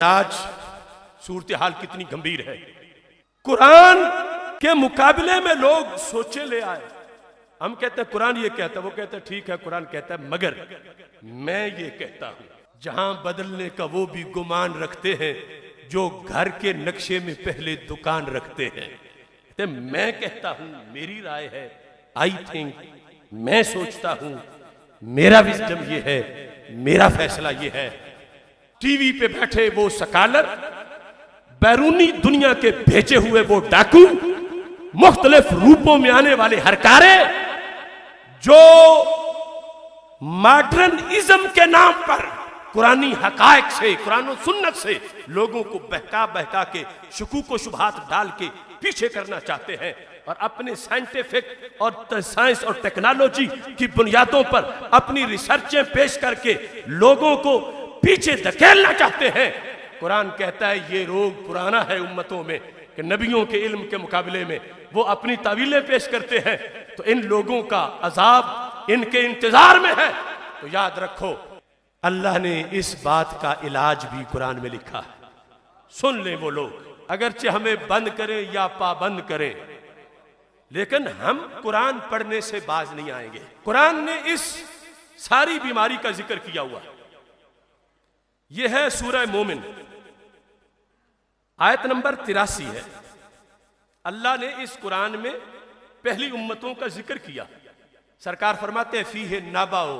आज सूरत हाल कितनी गंभीर है। कुरान के मुकाबले में लोग सोचे ले आए। हम कहते हैं कुरान ये कहता है, वो कहता है ठीक है कुरान कहता है, मगर मैं ये कहता हूं जहां बदलने का वो भी गुमान रखते हैं जो घर के नक्शे में पहले दुकान रखते हैं। तो मैं कहता हूं, मेरी राय है, आई थिंक, मैं सोचता हूं, मेरा विजडम ये है, मेरा फैसला ये है। टीवी पे बैठे वो सकालर, बैरूनी दुनिया के भेजे हुए वो डाकू, मुख्तलिफ रूपों में आने वाले हरकारे, जो मॉडर्निज्म के नाम पर कुरानी हकायक से, कुरान और सुन्नत से लोगों को बहका बहका के शुकूक व शुबहात डाल के पीछे करना चाहते हैं और अपने साइंटिफिक और साइंस और टेक्नोलॉजी की बुनियादों पर अपनी रिसर्चें पेश करके लोगों को पीछे धकेलना चाहते हैं। कुरान कहता है ये रोग पुराना है उम्मतों में कि नबियों के इल्म के मुकाबले में वो अपनी तावीलें पेश करते हैं। तो इन लोगों का अजाब इनके इंतजार में है। तो याद रखो, अल्लाह ने इस बात का इलाज भी कुरान में लिखा है। सुन लें वो लोग, अगरचे हमें बंद करें या पाबंद करें, लेकिन हम कुरान पढ़ने से बाज नहीं आएंगे। कुरान ने इस सारी बीमारी का जिक्र किया हुआ है। यह है सूरह मोमिन, आयत नंबर 83 है। अल्लाह ने इस कुरान में पहली उम्मतों का जिक्र किया। सरकार फरमाते हैं फीहे नबाओ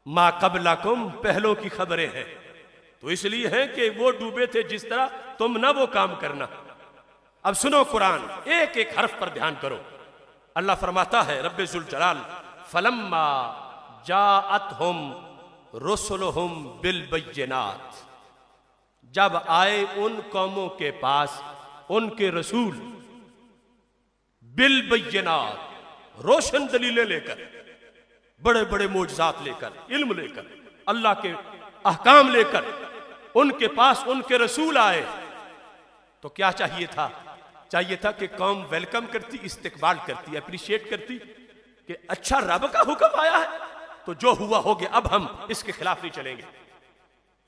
मा कबलाकुम, पहलों की खबरें हैं। तो इसलिए है कि वो डूबे थे जिस तरह, तुम ना वो काम करना। अब सुनो कुरान, एक एक हर्फ पर ध्यान करो। अल्लाह फरमाता है रब्बे जुल जलाल, फलम्मा जाअतहुम रुसुलुहुम बिल बय्यिनात, जब आए उन कौमों के पास उनके रसूल बिल बय्यिनात, रोशन दलीलें लेकर, बड़े बड़े मोजज़ात लेकर, इल्म लेकर, अल्लाह के अहकाम लेकर उनके पास उनके रसूल आए। तो क्या चाहिए था? चाहिए था कि कौम वेलकम करती, इस्तकबाल करती, अप्रिशिएट करती कि अच्छा रब का हुक्म आया है तो जो हुआ हो गया, अब हम इसके खिलाफ नहीं चलेंगे।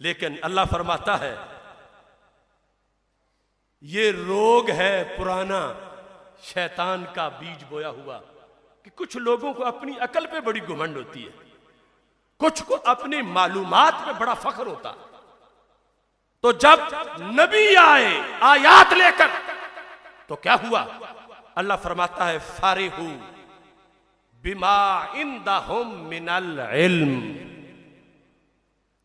लेकिन अल्लाह फरमाता है ये रोग है पुराना, शैतान का बीज बोया हुआ, कि कुछ लोगों को अपनी अकल पे बड़ी घुमंड होती है, कुछ को अपनी मालूमात पे बड़ा फख्र होता। तो जब नबी आए आयात लेकर तो क्या हुआ? अल्लाह फरमाता है फारिहू बिमा इंदहुम मिनल इल्म,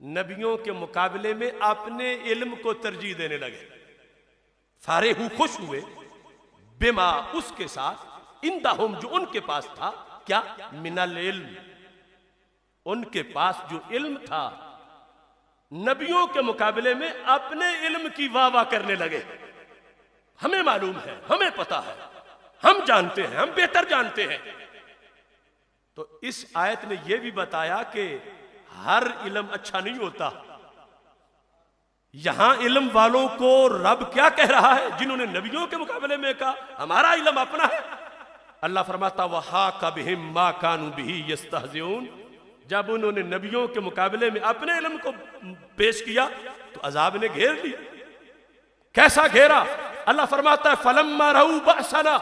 नबियों के मुकाबले में अपने इल्म को तरजीह देने लगे। फारिहू, खुश हुए, बिमा, उसके साथ, इंदहुम, जो उनके पास था, क्या? मिनल इल्म, उनके पास जो इल्म था, नबियों के मुकाबले में अपने इल्म की वाह वाह करने लगे। हमें मालूम है, हमें पता है, हम जानते हैं, हम बेहतर जानते हैं। तो इस आयत ने यह भी बताया कि हर इल्म अच्छा नहीं होता। यहां इल्म वालों को रब क्या कह रहा है? जिन्होंने नबियों के मुकाबले में कहा हमारा इल्म अपना है। अल्लाह फरमाता वहाका बिहिम मा कानू बिही यस्तहज़िऊन, जब उन्होंने नबियों के मुकाबले में अपने इल्म को पेश किया तो अजाब ने घेर लिया। कैसा घेरा? अल्लाह फरमाता है फलम्मा रहू बअसना,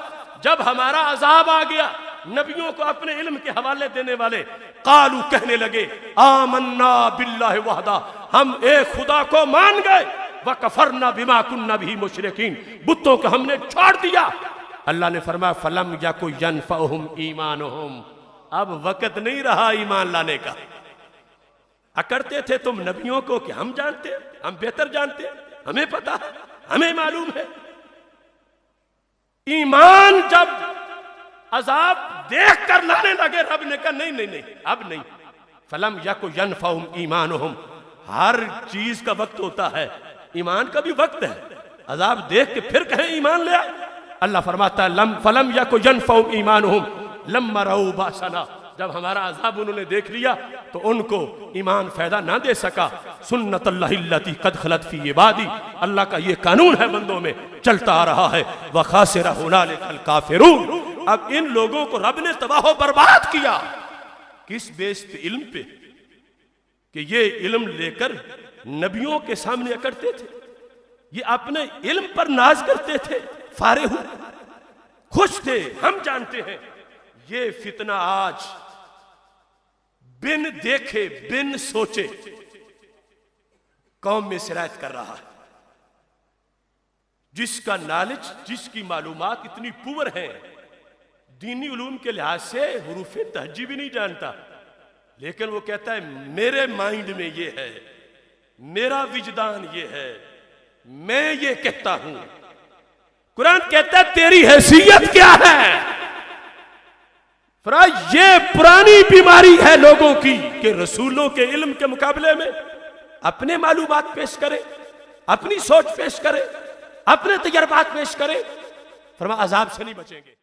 जब हमारा अजाब आ गया, नबियों को अपने इल्म के हवाले देने वाले कालू, कहने लगे आमन्ना बिल्लाहि वहदा, हम एक खुदा को मान गए, व कफरना बिमा कुन्ना बिही मुशरिकीन, बुतों को हमने छोड़ दिया। अल्लाह ने फरमाया फलम यकु यनफअहुम ईमानुहुम, अब वक्त नहीं रहा ईमान लाने का। अकड़ते थे तुम नबियों को कि हम जानते हैं, हम बेहतर जानते हैं, हमें पता है, हमें मालूम है। ईमान जब अजाब देख कर लाने लगे, रब ने कहा नहीं नहीं नहीं, अब नहीं। फलम यकु यनफअहुम ईमानुहुम, हर चीज का वक्त होता है, ईमान का भी वक्त है। अजाब देख के फिर कहें ईमान ले आए। अल्लाह फरमाता है फलम यकु यनफअहुम ईमानुहुम लम्मा रहू बअसना, जब हमारा अजाब उन्होंने देख लिया तो उनको ईमान फायदा ना दे सका। सुन्नतल्लाहि अल्लती कद खलत फी इबादी, अल्लाह का ये कानून है बंदों में, चलता आ रहा है। व खासिर हुनालिकल काफिरून, अब इन लोगों को रब ने तबाह बर्बाद किया। किस बेस पे? इल्म पे, कि ये इल्म लेकर नबियों के सामने अकड़ते थे, ये अपने इल्म पर नाज करते थे, फारे हूं, खुश थे। हम जानते हैं ये फितना आज बिन देखे बिन सोचे कौम में सिरायत कर रहा है। जिसका नॉलेज, जिसकी मालूमात इतनी पुअर है, दीनी उलूम के लिहाज से हुरूफ तहज्जी भी नहीं जानता, लेकिन वो कहता है मेरे माइंड में ये है, मेरा विजदान ये है, मैं ये कहता हूं। कुरान कहता है तेरी हैसियत क्या है? फरमाया ये पुरानी बीमारी है लोगों की कि रसूलों के इल्म के मुकाबले में अपने मालूमात पेश करें, अपनी सोच पेश करें, अपने तजर्बात पेश करें। फरमाया अजाब से नहीं बचेंगे।